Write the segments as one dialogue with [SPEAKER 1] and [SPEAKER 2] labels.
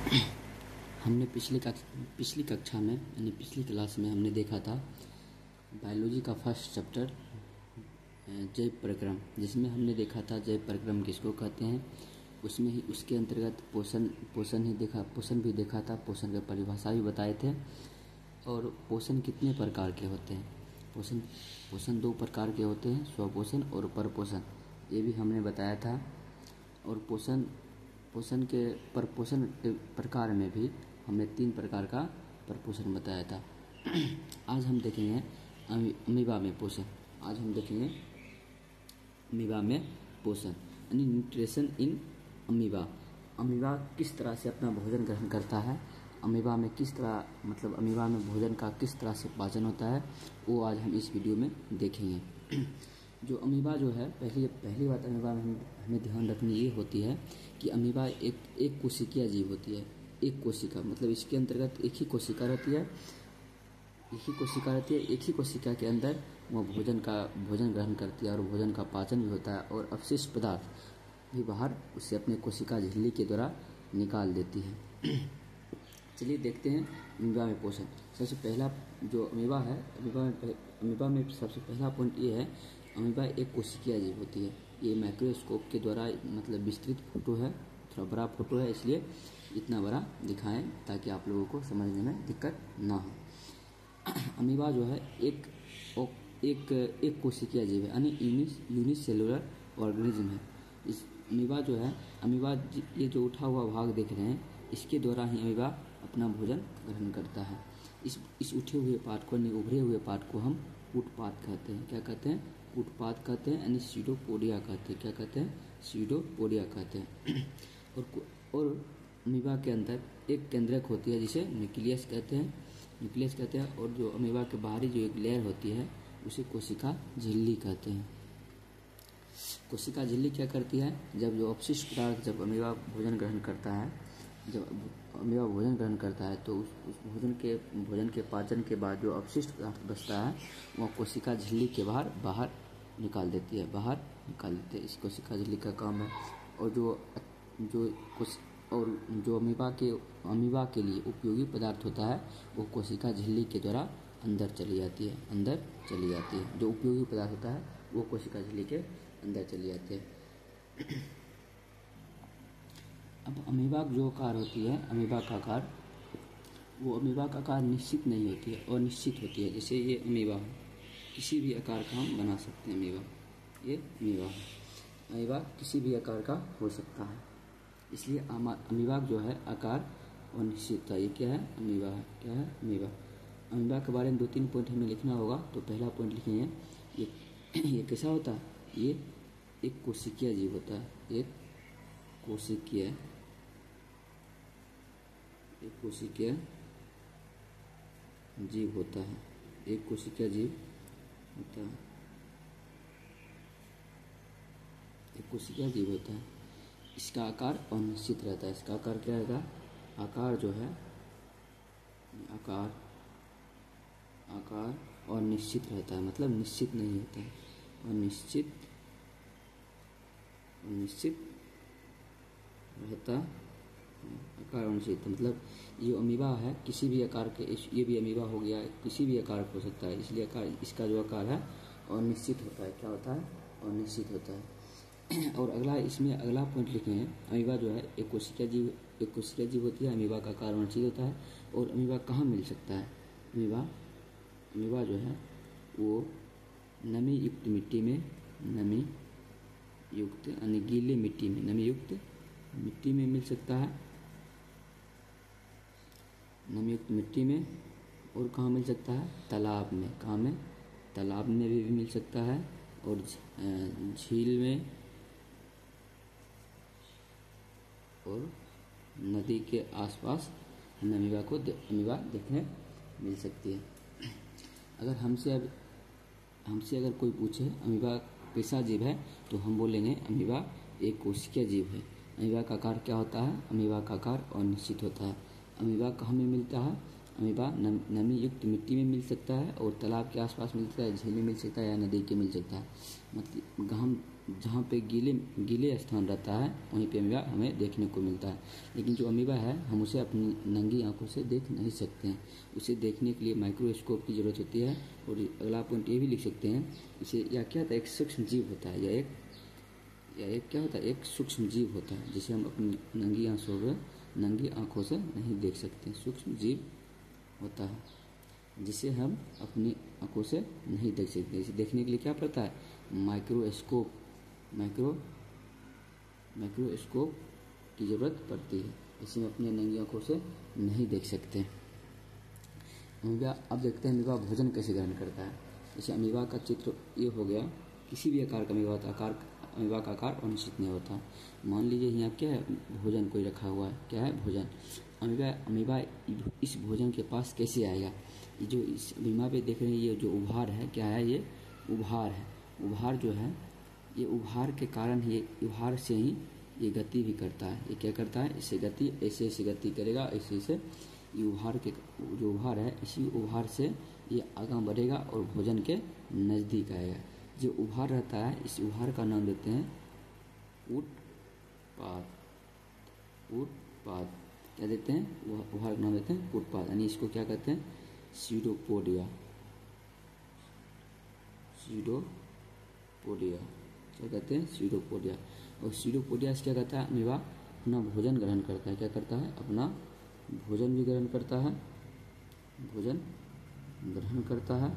[SPEAKER 1] हमने पिछली कक्षा में यानी पिछली क्लास में हमने देखा था बायोलॉजी का फर्स्ट चैप्टर जैव प्रक्रम, जिसमें हमने देखा था जैव प्रक्रम किसको कहते हैं। उसमें ही उसके अंतर्गत पोषण भी देखा था, पोषण की परिभाषा भी बताए थे। और पोषण कितने प्रकार के होते हैं, पोषण 2 प्रकार के होते हैं, स्वपोषण और परपोषण, ये भी हमने बताया था। और पोषण के प्रकार में भी हमने 3 प्रकार का परपोषण बताया था। आज हम देखेंगे अमीबा में पोषण। आज हम देखेंगे अमीबा में पोषण यानी न्यूट्रिशन इन अमीबा। अमीबा किस तरह से अपना भोजन ग्रहण करता है, अमीबा में किस तरह अमीबा में भोजन का किस तरह से पाचन होता है, वो आज हम इस वीडियो में देखेंगे। जो अमीबा जो है, पहली बात अमीबा में हमें ध्यान रखनी ये होती है कि अमीबा एक कोशिकीय जीव होती है। एक कोशिका मतलब इसके अंतर्गत एक ही कोशिका रहती है, एक ही कोशिका के अंदर वो भोजन ग्रहण करती है और भोजन का पाचन भी होता है और अवशिष्ट पदार्थ भी बाहर उसे अपने कोशिका झिल्ली के द्वारा निकाल देती है। चलिए देखते हैं अमीबा में पोषण। सबसे पहला जो अमीबा है, अमीबा में सबसे पहला पॉइंट ये है, अमीबा एक कोशिकीय जीव होती है। ये माइक्रोस्कोप के द्वारा विस्तृत फोटो है, थोड़ा बड़ा फोटो है, इसलिए इतना बड़ा दिखाएं ताकि आप लोगों को समझने में दिक्कत ना हो। अमीबा जो है एक कोशिकीय जीव है यानी यूनिसेलुलर ऑर्गेनिज्म है। इस अमीबा ये जो उठा हुआ भाग देख रहे हैं, इसके द्वारा ही अमीबा अपना भोजन ग्रहण करता है। इस उठे हुए पार्ट को यानी उभरे हुए पार्ट को हम पुटपाद कहते हैं। क्या कहते हैं? पुटपाद कहते हैं यानी सीडोपोडिया कहते हैं। क्या कहते हैं? सीडोपोडिया कहते हैं। और अमीबा के अंदर एक केंद्रक होती है जिसे न्यूक्लियस कहते हैं। और जो अमीबा के बाहरी जो एक लेयर होती है उसे कोशिका झिल्ली कहते हैं। कोशिका झिल्ली क्या करती है? जब अपशिष्ट पदार्थ जब अमीबा भोजन ग्रहण करता है तो उस भोजन के पाचन के बाद जो अपशिष्ट पदार्थ बचता है वह कोशिका झिल्ली के बाहर निकाल देती है, इस कोशिका झिल्ली का काम है। और जो अमीबा के लिए उपयोगी पदार्थ होता है वो कोशिका झिल्ली के द्वारा अंदर चली जाती है। जो उपयोगी पदार्थ होता है वो कोशिका झिल्ली के अंदर चली जाती है। अब अमीबा जो आकार होती है, अमीबा का आकार निश्चित नहीं होती है और निश्चित होती है। जैसे ये अमीबा है, किसी भी आकार का हम बना सकते हैं। ये अमीबा है, अमीबा किसी भी आकार का हो सकता है, इसलिए अमीबा जो है आकार और निश्चित है। ये क्या है? अमीबा है। क्या है? अमीबा। अमीबा के बारे में 2-3 पॉइंट हमें लिखना होगा। तो पहला पॉइंट लिखेंगे, ये कैसा होता है? ये एक कोशिकीय जीव होता है। एक कोशिकीय जीव होता है। एक कोशिकीय जीव होता है। एक कोशिकीय जीव होता है। इसका आकार अनिश्चित रहता है। इसका आकार क्या रहेगा? आकार जो है आकार अनिश्चित रहता है, मतलब निश्चित नहीं होता है। अनिश्चित रहता आकार अनिश्चित, मतलब ये अमीबा है किसी भी आकार के, ये भी अमीबा हो गया, किसी भी आकार हो सकता है, इसलिए इसका जो आकार है अनिश्चित होता है। क्या होता है? अनिश्चित होता है। और अगला पॉइंट लिखे हैं, अमीबा जो है एक कोशिकीय जीव होती है। अमीबा का आकार अनिश्चित होता है। और अमीबा कहाँ मिल सकता है? अमीबा जो है वो नमी युक्त मिट्टी में, यानी गीले मिट्टी में, नमी युक्त मिट्टी में मिल सकता है, नमी युक्त मिट्टी में। और कहाँ मिल सकता है? तालाब में। कहाँ में? तालाब में भी मिल सकता है और झील में और नदी के आसपास हमें अमीबा देखने मिल सकती है। अगर हमसे अगर कोई पूछे अमीबा कैसा जीव है, तो हम बोलेंगे अमीबा एक कोशिकीय जीव है। अमीबा का आकार क्या होता है? अमीबा का आकार अनिश्चित होता है। अमीबा कहाँ में मिलता है? अमीबा नमी युक्त मिट्टी में मिल सकता है और तालाब के आसपास मिल सकता है, झील में मिल सकता है या नदी के मिल सकता है। मतलब जहाँ पे गीले स्थान रहता है वहीं पे अमीबा हमें देखने को मिलता है। लेकिन जो अमीबा है हम उसे अपनी नंगी आंखों से देख नहीं सकते हैं। उसे देखने के लिए माइक्रोस्कोप की ज़रूरत होती है। और अगला पॉइंट ये भी लिख सकते हैं, इसे या क्या होता है, एक सूक्ष्म जीव होता है, या एक क्या होता है, एक सूक्ष्म जीव होता है जिसे हम अपनी नंगी आंखों से नहीं देख सकते। सूक्ष्म जीव होता है जिसे हम अपनी आंखों से नहीं देख सकते। इसे देखने के लिए क्या पड़ता है, माइक्रोस्कोप की ज़रूरत पड़ती है। इसे हम अपनी नंगी आंखों से नहीं देख सकते। अमीबा, अब देखते हैं अमीबा भोजन कैसे ग्रहण करता है। जैसे अमीबा का चित्र ये हो गया, किसी भी आकार का अमीबा का आकार अनिश्चित नहीं होता। मान लीजिए यहाँ क्या है, भोजन कोई रखा हुआ है, क्या है, भोजन। अमीबा इस भोजन के पास कैसे आएगा। ये जो इस अमीबा पे देख रहे हैं, ये जो उभार है, क्या है, ये उभार है। उभार जो है, ये उभार के कारण ही, उभार से ही ये गति भी करता है। ये क्या करता है, इससे गति ऐसे गति करेगा, ऐसे ये उभार के जो उभार है, इसी उभार से ये आगे बढ़ेगा और भोजन के नज़दीक आएगा। जो उभार रहता है, इस उभार का नाम देते हैं उत्पाद। क्या देते हैं, उभार का नाम देते हैं उत्पाद। यानी इसको क्या कहते हैं, सीडोपोडिया। क्या कहते हैं, सीडोपोडिया। और सीडोपोडिया से क्या करता है, अमीबा अपना भोजन ग्रहण करता है। क्या करता है, अपना भोजन भी ग्रहण करता है,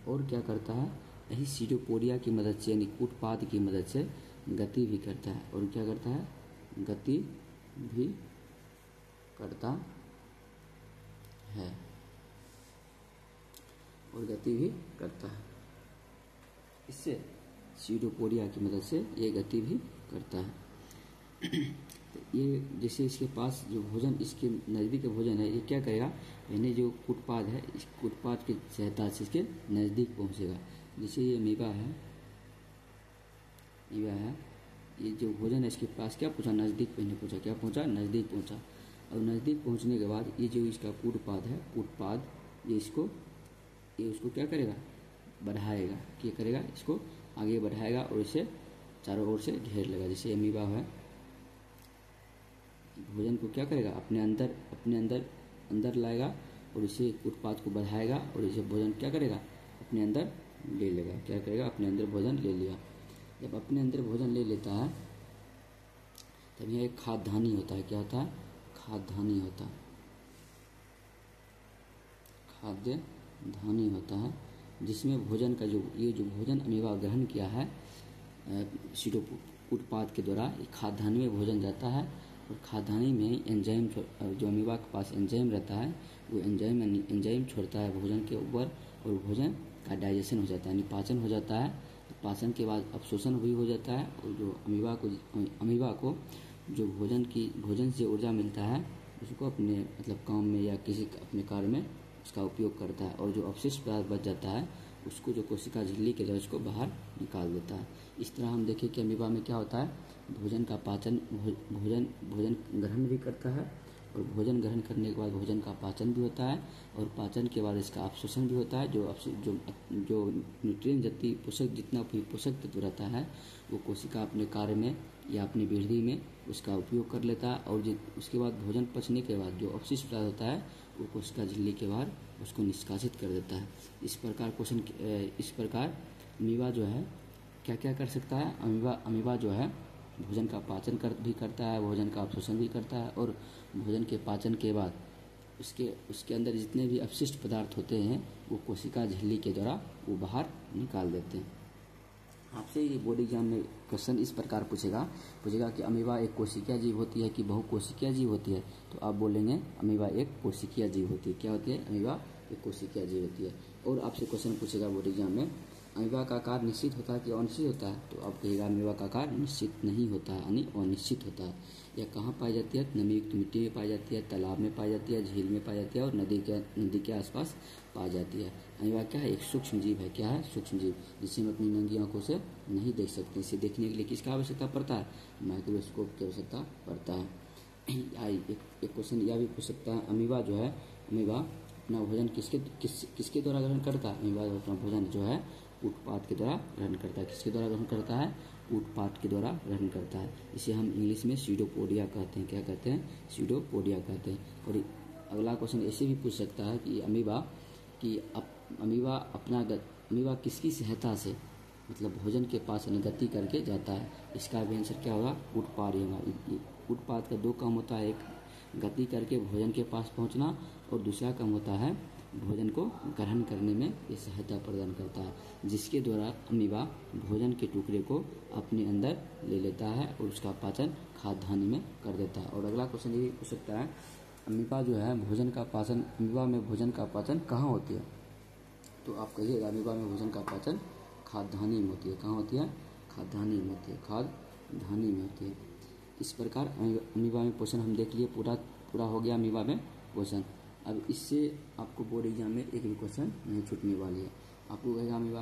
[SPEAKER 1] और क्या करता है, यही सीडोपोडिया की मदद से, यानी उत्पाद की मदद से गति भी करता है। और क्या करता है, गति भी करता है। इससे सीडोपोडिया की मदद से ये गति भी करता है। तो ये जैसे इसके पास जो भोजन, इसके नज़दीक का भोजन है, ये क्या करेगा, यानी जो उत्पाद है, इस उत्पाद की सहायता से इसके नज़दीक पहुंचेगा। जैसे ये अमीबा है, ये जो भोजन है इसके पास क्या पहुंचा, नज़दीक पहुंचा। क्या पहुंचा, नज़दीक पहुंचा। और नज़दीक पहुंचने के बाद ये जो इसका उत्पाद है, ये उसको क्या करेगा, बढ़ाएगा। क्या करेगा, इसको आगे बढ़ाएगा और इसे चारों ओर से घेर लेगा। जैसे अमीबा है, भोजन को क्या करेगा, अपने अंदर लाएगा और इसे उत्पाद को बढ़ाएगा और इसे भोजन क्या करेगा, अपने अंदर ले लेगा। क्या करेगा, अपने अंदर भोजन ले लिया। जब अपने अंदर भोजन ले लेता है तब यह एक खाद्यधानी होता है। क्या होता है, खाद्यधानी होता है, जिसमें भोजन का जो भोजन अमीबा ग्रहण किया है उत्पाद के द्वारा, ये खाद्यधानी में भोजन जाता है। और खाद्यधानी में एंजाइम, जो अमीबा के पास एंजाइम रहता है, वो एंजाइम छोड़ता है भोजन के ऊपर, और भोजन का डाइजेशन हो जाता है, यानी पाचन हो जाता है। तो पाचन के बाद अवशोषण भी हो जाता है। और जो अमीबा को जो भोजन से ऊर्जा मिलता है, उसको अपने काम में या किसी अपने कार्य में उसका उपयोग करता है। और जो अवशिष्ट पदार्थ बच जाता है, उसको जो कोशिका झिल्ली के द्वारा उसको बाहर निकाल देता है। इस तरह हम देखें कि अमीबा में क्या होता है, भोजन का पाचन, भोजन ग्रहण भी करता है, और भोजन ग्रहण करने के बाद भोजन का पाचन भी होता है, और पाचन के बाद इसका अवशोषण भी होता है। जो न्यूट्रिएंट जितना भी पोषक तत्व रहता है, वो कोशिका अपने कार्य में या अपनी वृद्धि में उसका उपयोग कर लेता है। और उसके बाद भोजन पचने के बाद जो अवशिष्ट पदार्थ होता है, वो कोशिका झिल्ली के बाहर उसको निष्कासित कर देता है। इस प्रकार अमीबा जो है क्या क्या कर सकता है, अमीबा जो है भोजन का पाचन भी करता है, भोजन का अवशोषण भी करता है, और भोजन के पाचन के बाद उसके अंदर जितने भी अपशिष्ट पदार्थ होते हैं, वो कोशिका झिल्ली के द्वारा वो बाहर निकाल देते हैं। आपसे ये बोर्ड एग्जाम में क्वेश्चन इस प्रकार पूछेगा कि अमीबा एक कोशिकीय जीव होती है कि बहुकोशिकीय जीव होती है। तो आप बोलेंगे अमीबा एक कोशिकीय जीव होती है। क्या होती है, अमीबा एक कोशिकीय जीव होती है। और आपसे क्वेश्चन पूछेगा बोर्ड एग्जाम में, अमीबा का आकार निश्चित होता है कि अनिश्चित होता है। तो आप कहिएगा अमीबा का आकार निश्चित नहीं होता है, यानी अनिश्चित होता है। यह कहाँ पाई जाती है, नमी युक्त मिट्टी में पाई जाती है, तालाब में पाई जाती है, झील में पाई जाती है, और नदी के आसपास पाई जाती है। अमीबा क्या है, एक सूक्ष्म जीव है। क्या है, सूक्ष्म जीव, जिसे हम अपनी नंगी आंखों से नहीं देख सकते। इसे देखने के लिए किसका आवश्यकता पड़ता है, माइक्रोस्कोप की आवश्यकता पड़ता है। एक क्वेश्चन यह भी पूछ सकता है, अमीबा अपना भोजन किसके द्वारा ग्रहण करता है। अमीबा अपना भोजन जो है उत्पाद के द्वारा ग्रहण करता है। किसके द्वारा ग्रहण करता है? उत्पाद के द्वारा ग्रहण करता है। इसे हम इंग्लिश में स्यूडोपोडिया कहते हैं। क्या कहते हैं? स्यूडोपोडिया कहते हैं। और अगला क्वेश्चन ऐसे भी पूछ सकता है कि अमीबा किसकी सहायता से मतलब भोजन के पास गति करके जाता है? इसका भी आंसर क्या होगा? उत्पाद होगा। उत्पाद का दो काम होता है, एक गति करके भोजन के पास पहुंचना और दूसरा काम होता है भोजन को ग्रहण करने में ये सहायता प्रदान करता है, जिसके द्वारा अमीबा भोजन के टुकड़े को अपने अंदर ले लेता है और उसका पाचन खाद्यान्न में कर देता है। और अगला क्वेश्चन ये पूछ सकता है, अमीबा जो है अमीबा में भोजन का पाचन कहाँ होती है? तो आप कहिएगा अमीबा में भोजन का पाचन खाद्यान्न में होती है। कहाँ होती है? खाद्यान्न में होती है। खाद्यान्न में होती है। इस प्रकार अमीबा में पोषण हम देख लिए, पूरा हो गया अमीबा में पोषण। अब इससे आपको बोर्ड एग्जाम में एक भी क्वेश्चन नहीं छूटने वाली है। आपको कहेगा अमीबा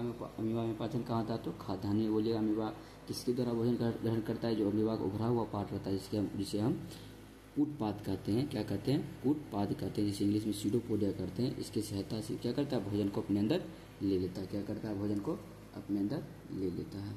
[SPEAKER 1] में पाचन कहाँ होता है? तो खाद्यान्न में बोलिएगा। अमीबा किसके द्वारा भोजन ग्रहण करता है? जो अमीबा का उभरा हुआ पार्ट रहता है, जिसे हम उत्पाद कहते हैं। क्या कहते हैं? उत्पाद कहते हैं, जिसे इंग्लिश में स्यूडोपोडिया करते हैं। इसकी सहायता से क्या करता है? भोजन को अपने अंदर ले लेता है। क्या करता है? भोजन को अपने अंदर ले लेता है।